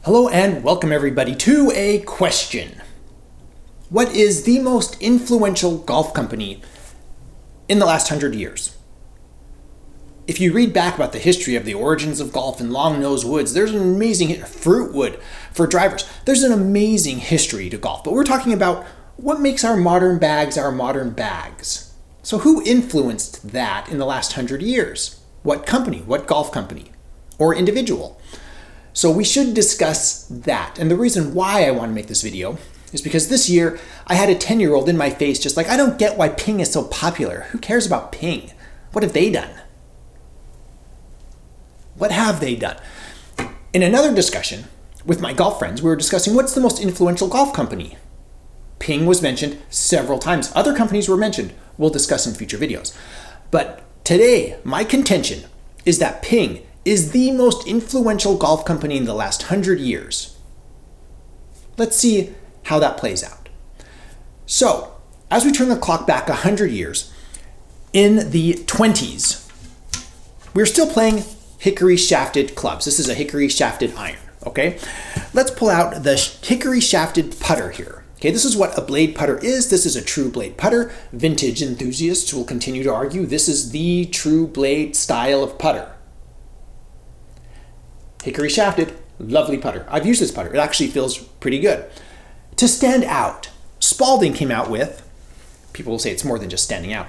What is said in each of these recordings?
Hello and welcome everybody to a question. What is the most influential golf company in the last 100 years? If you read back about the history of the origins of golf in long-nosed woods, there's an amazing fruit wood for drivers. There's an amazing history to golf, but we're talking about what makes our modern bags. So who influenced that in the last 100 years? What company? What golf company? Or individual? So we should discuss that. And the reason why I want to make this video is because this year I had a 10-year-old in my face just like, I don't get why Ping is so popular. Who cares about Ping? What have they done? What have they done? In another discussion with my golf friends, we were discussing what's the most influential golf company. Ping was mentioned several times. Other companies were mentioned. We'll discuss in future videos. But today, my contention is that Ping is the most influential golf company in the last 100 years. Let's see how that plays out. So, as we turn the clock back 100 years, in the 20s, we're still playing hickory shafted clubs. This is a hickory shafted iron, okay? Let's pull out the hickory shafted putter here. Okay, this is what a blade putter is. This is a true blade putter. Vintage enthusiasts will continue to argue this is the true blade style of putter. Hickory shafted, lovely putter. I've used this putter. It actually feels pretty good. To stand out, Spalding came out with, people will say it's more than just standing out,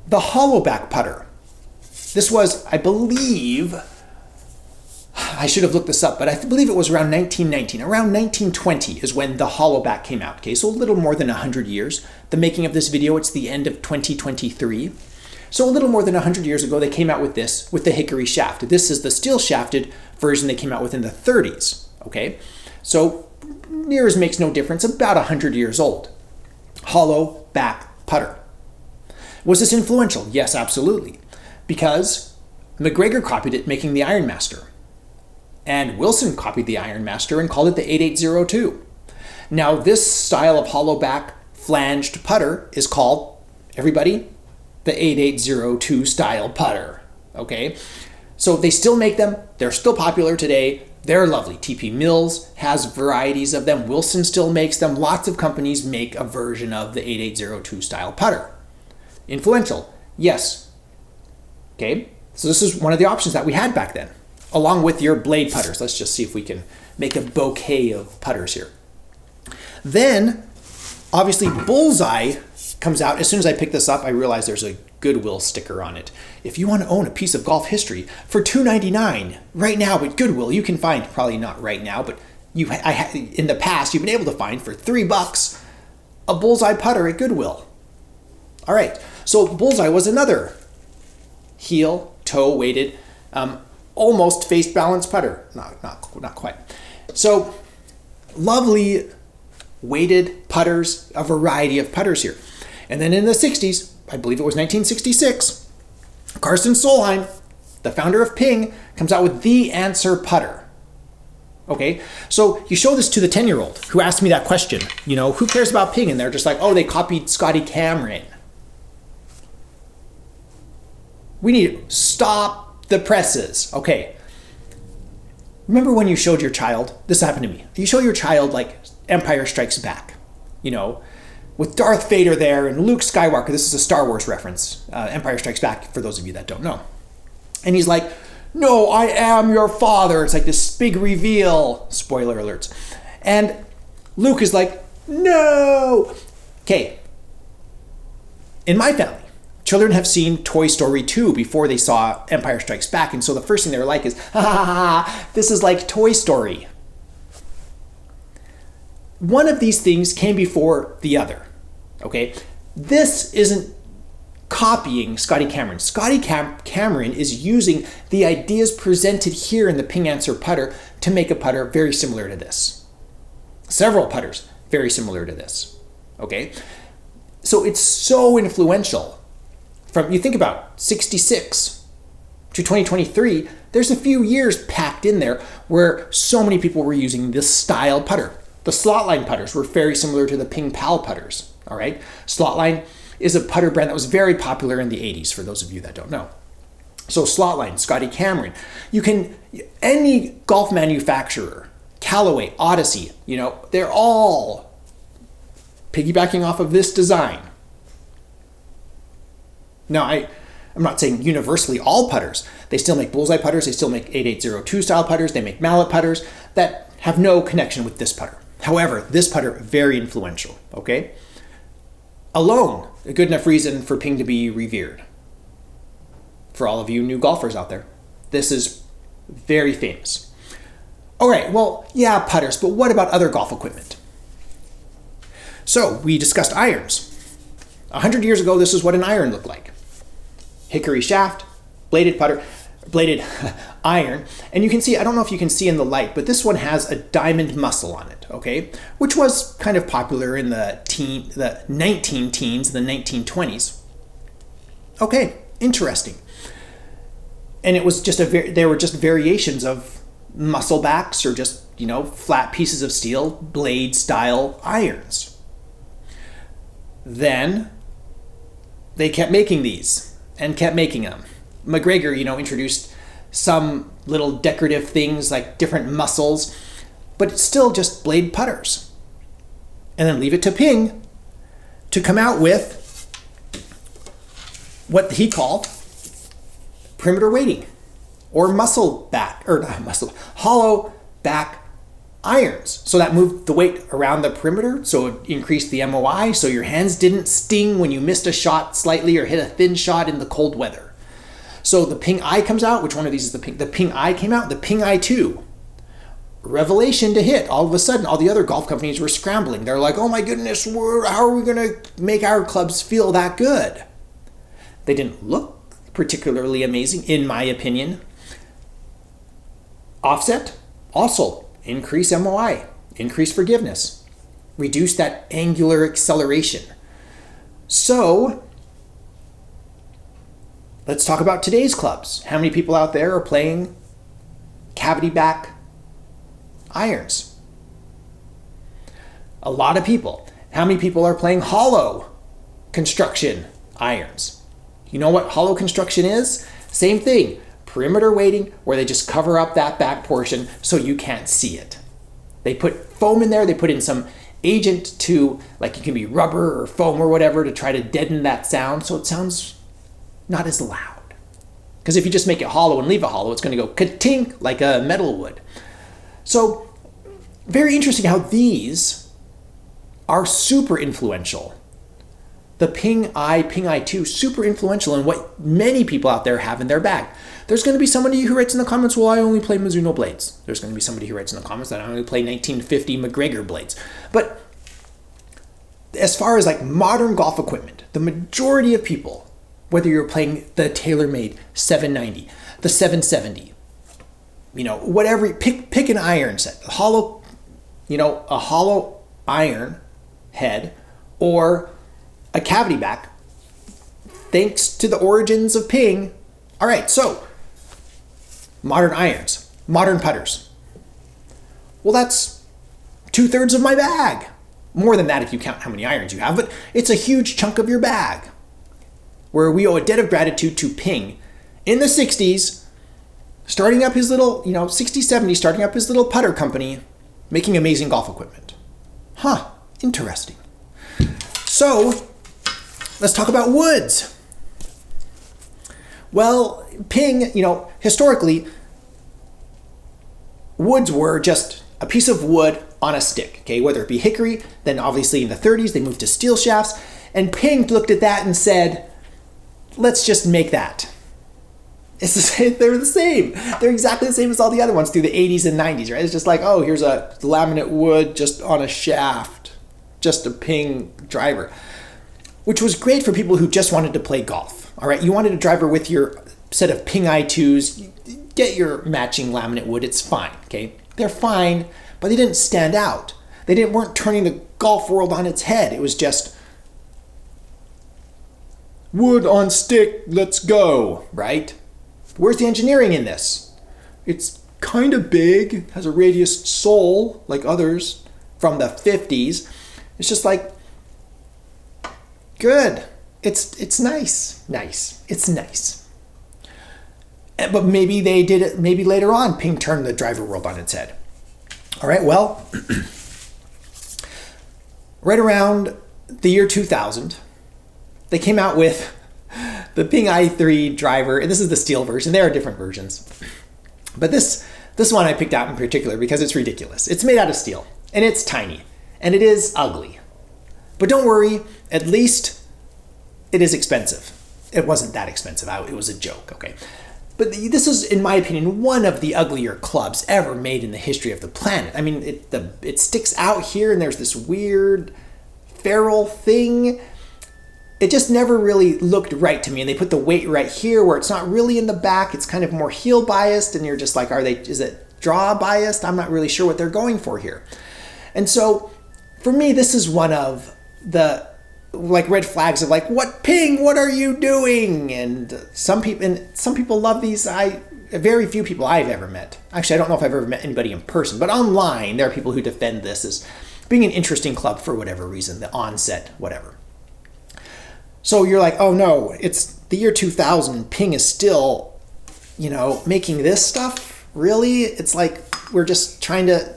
the hollow back putter. This was, I believe, I should have looked this up, but I believe it was around 1919. Around 1920 is when the hollow back came out. Okay, so a little more than 100 years. The making of this video, it's the end of 2023. So a little more than 100 years ago, they came out with this, with the hickory shaft. This is the steel shafted version they came out with in the 30s, okay? So near as makes no difference, about 100 years old. Hollow back putter. Was this influential? Yes, absolutely. Because McGregor copied it, making the Ironmaster. And Wilson copied the Ironmaster and called it the 8802. Now this style of hollow back flanged putter is called, everybody, the 8802 style putter, okay? So they still make them. They're still popular today. They're lovely. TP Mills has varieties of them. Wilson still makes them. Lots of companies make a version of the 8802 style putter. Influential, yes. Okay, so this is one of the options that we had back then, along with your blade putters. Let's just see if we can make a bouquet of putters here. Then, obviously, Bullseye comes out. As soon as I pick this up, I realize there's a Goodwill sticker on it. If you want to own a piece of golf history for $2.99 right now at Goodwill, you can find, probably not right now, but in the past, you've been able to find for $3 a Bullseye putter at Goodwill. All right, so Bullseye was another heel, toe weighted, almost face balanced putter. Not quite. So lovely weighted putters, a variety of putters here. And then in the 60s, I believe it was 1966, Carsten Solheim, the founder of Ping, comes out with the answer putter. Okay, so you show this to the 10-year-old who asked me that question, you know, who cares about Ping? And they're just like, oh, they copied Scotty Cameron. We need to stop the presses. Okay, remember when you showed your child, this happened to me, you show your child like Empire Strikes Back, you know, with Darth Vader there and Luke Skywalker. This is a Star Wars reference. Empire Strikes Back, for those of you that don't know. And he's like, no, I am your father. It's like this big reveal. Spoiler alerts. And Luke is like, no. Okay. In my family, children have seen Toy Story 2 before they saw Empire Strikes Back. And so the first thing they were like is, ha ha ha, this is like Toy Story. One of these things came before the other, okay? This isn't copying Scotty Cameron. Scotty Cameron is using the ideas presented here in the Ping Answer putter to make a putter very similar to this. Several putters very similar to this, okay? So it's so influential. From, you think about 66 to 2023, there's a few years packed in there where so many people were using this style putter. The slotline putters were very similar to the Ping Pal putters, all right? Slotline is a putter brand that was very popular in the 80s, for those of you that don't know. So Slotline, Scotty Cameron. Any golf manufacturer Callaway, Odyssey, they're all piggybacking off of this design. Now, I'm not saying universally all putters. They still make bullseye putters. They still make 8802 style putters. They make mallet putters that have no connection with this putter. However, this putter, very influential, okay? Alone, a good enough reason for Ping to be revered. For all of you new golfers out there, this is very famous. All right, well, yeah, putters, but what about other golf equipment? So we discussed irons. 100 years ago, this is what an iron looked like. Hickory shaft, bladed iron. And you can see, I don't know if you can see in the light, but this one has a diamond muscle on it, okay? Which was kind of popular in the 1920s. Okay, interesting. And it was just there were just variations of muscle backs or just, flat pieces of steel, blade style irons. Then they kept making these and kept making them. McGregor, introduced some little decorative things like different muscles, but it's still just blade putters. And then leave it to Ping to come out with what he called perimeter weighting or hollow back irons. So that moved the weight around the perimeter, so it increased the MOI, so your hands didn't sting when you missed a shot slightly or hit a thin shot in the cold weather. So the Ping I comes out. Which one of these is the Ping? The Ping I came out. The Ping I 2. Revelation to hit. All of a sudden, all the other golf companies were scrambling. They're like, oh my goodness, how are we going to make our clubs feel that good? They didn't look particularly amazing, in my opinion. Offset, also increase MOI, increase forgiveness, reduce that angular acceleration. So, let's talk about today's clubs. How many people out there are playing cavity back irons? A lot of people. How many people are playing hollow construction irons? You know what hollow construction is? Same thing. Perimeter weighting, where they just cover up that back portion so you can't see it. They put foam in there. They put in some agent to, like, it can be rubber or foam or whatever, to try to deaden that sound so it sounds not as loud. Because if you just make it hollow and leave it hollow, it's going to go ka-tink like a metal would. So, very interesting how these are super influential. The Ping I 2, super influential in what many people out there have in their bag. There's going to be somebody who writes in the comments, well, I only play Mizuno blades. There's going to be somebody who writes in the comments that I only play 1950 McGregor blades. But as far as like modern golf equipment, the majority of people, whether you're playing the TaylorMade 790, the 770, whatever, pick an iron set, a hollow iron head or a cavity back, thanks to the origins of Ping. All right, so modern irons, modern putters. Well, that's 2/3 of my bag. More than that if you count how many irons you have, but it's a huge chunk of your bag. Where we owe a debt of gratitude to Ping in the 60s, starting up his little, 60s, 70s, starting up his little putter company, making amazing golf equipment. Interesting. So, let's talk about woods. Well, Ping, historically, woods were just a piece of wood on a stick, okay? Whether it be hickory, then obviously in the 30s they moved to steel shafts, and Ping looked at that and said, let's just make that. It's the same, they're the same. They're exactly the same as all the other ones through the 80s and 90s, right? It's just like, oh, here's a laminate wood just on a shaft, just a Ping driver, which was great for people who just wanted to play golf. All right, you wanted a driver with your set of Ping I2s, get your matching laminate wood, it's fine, okay? They're fine, but they didn't stand out. They weren't turning the golf world on its head. It was just wood on stick, let's go, right? Where's the engineering in this? It's kind of big, has a radius sole like others from the 50s. It's just like, good. It's nice. It's nice. But maybe they did it, maybe later on, Ping turned the driver world on its head. All right, well, right around the year 2000, they came out with the Ping i3 driver, and this is the steel version. There are different versions. But this one I picked out in particular because it's ridiculous. It's made out of steel, and it's tiny, and it is ugly. But don't worry, at least it is expensive. It wasn't that expensive. It was a joke, okay? But this is, in my opinion, one of the uglier clubs ever made in the history of the planet. I mean, it sticks out here, and there's this weird ferrule thing. It just never really looked right to me. And they put the weight right here where it's not really in the back. It's kind of more heel biased, and you're just like, is it draw biased? I'm not really sure what they're going for here. And so for me, this is one of the red flags of what Ping, what are you doing? And some people love these. Very few people I've ever met. Actually, I don't know if I've ever met anybody in person, but online there are people who defend this as being an interesting club for whatever reason, the onset, whatever. So you're like, oh no, it's the year 2000. Ping is still, making this stuff. Really? It's like we're just trying to.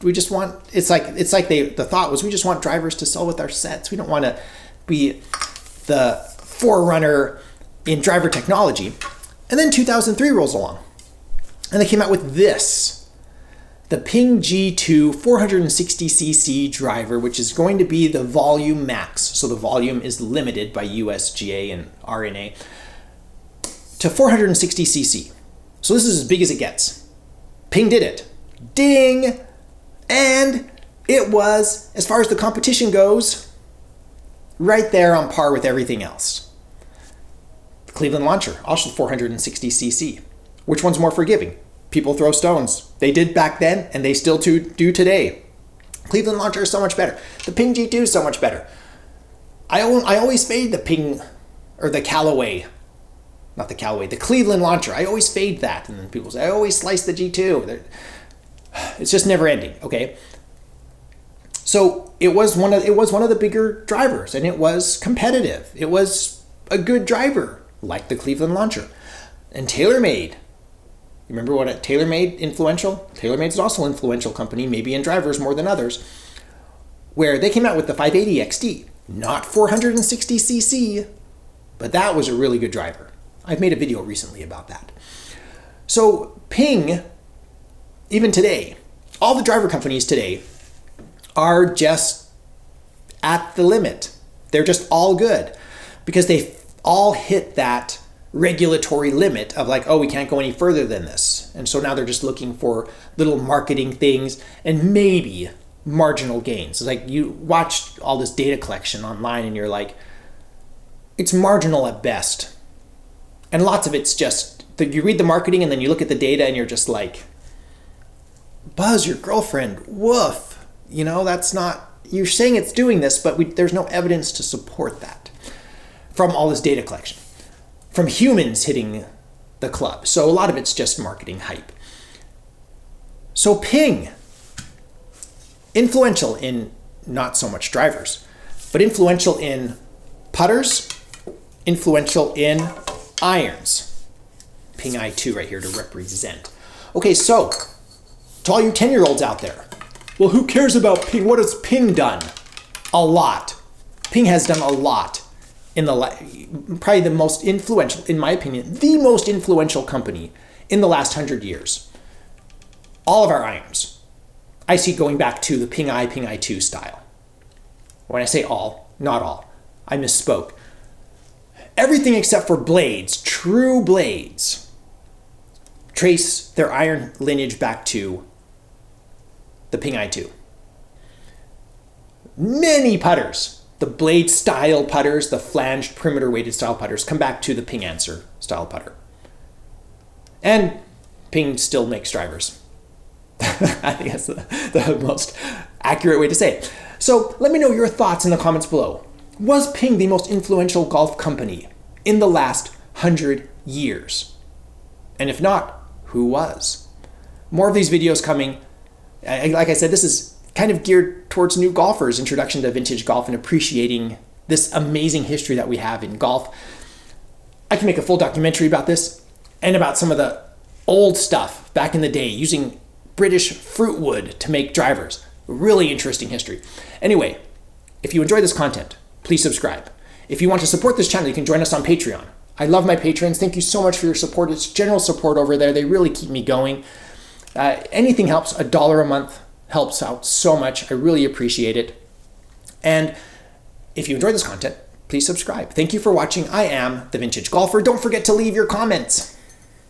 The thought was we just want drivers to sell with our sets. We don't want to be the forerunner in driver technology. And then 2003 rolls along, and they came out with this, the Ping G2 460cc driver, which is going to be the volume max. So the volume is limited by USGA and RNA to 460cc. So this is as big as it gets. Ping did it. Ding! And it was, as far as the competition goes, right there on par with everything else. The Cleveland Launcher, also 460cc. Which one's more forgiving? People throw stones. They did back then, and they still do today. Cleveland Launcher is so much better. The Ping G2 is so much better. I always fade the Ping, or the Callaway, not the Callaway, the Cleveland Launcher. I always fade that. And then people say, I always slice the G2. It's just never ending, okay? So it was one of the bigger drivers, and it was competitive. It was a good driver, like the Cleveland Launcher. And TaylorMade. You remember what TaylorMade influential? TaylorMade's also an influential company, maybe in drivers more than others, where they came out with the 580 XD, not 460cc, but that was a really good driver. I've made a video recently about that. So Ping, even today, all the driver companies today are just at the limit. They're just all good because they all hit that regulatory limit of we can't go any further than this. And so now they're just looking for little marketing things and maybe marginal gains. It's you watch all this data collection online and you're like, it's marginal at best. And lots of it's just, you read the marketing and then you look at the data and you're just like, Buzz, your girlfriend, woof. That's not, you're saying it's doing this, but there's no evidence to support that from all this data collection, from humans hitting the club. So a lot of it's just marketing hype. So Ping, influential in not so much drivers, but influential in putters, influential in irons. Ping i2 right here to represent. Okay, so to all you 10-year-olds out there, well, who cares about Ping? What has Ping done? A lot. Ping has done a lot in probably the most influential, in my opinion, the most influential company in the last 100 years. All of our irons, I see going back to the Ping i2 style. When I say all, not all. I misspoke. Everything except for blades, true blades, trace their iron lineage back to the Ping i2. Many putters, the blade style putters, the flanged perimeter weighted style putters, come back to the Ping Answer style putter. And Ping still makes drivers. I think that's the most accurate way to say it. So let me know your thoughts in the comments below. Was Ping the most influential golf company in the last 100 years? And if not, who was? More of these videos coming. Like I said, this is kind of geared towards new golfers, introduction to vintage golf and appreciating this amazing history that we have in golf. I can make a full documentary about this and about some of the old stuff back in the day, using British fruit wood to make drivers. Really interesting history. Anyway, if you enjoy this content, please subscribe. If you want to support this channel, you can join us on Patreon. I love my patrons. Thank you so much for your support. It's general support over there. They really keep me going. Anything helps. $1 a month helps out so much. I really appreciate it. And if you enjoy this content, please subscribe. Thank you for watching. I am The Vintage Golfer. Don't forget to leave your comments.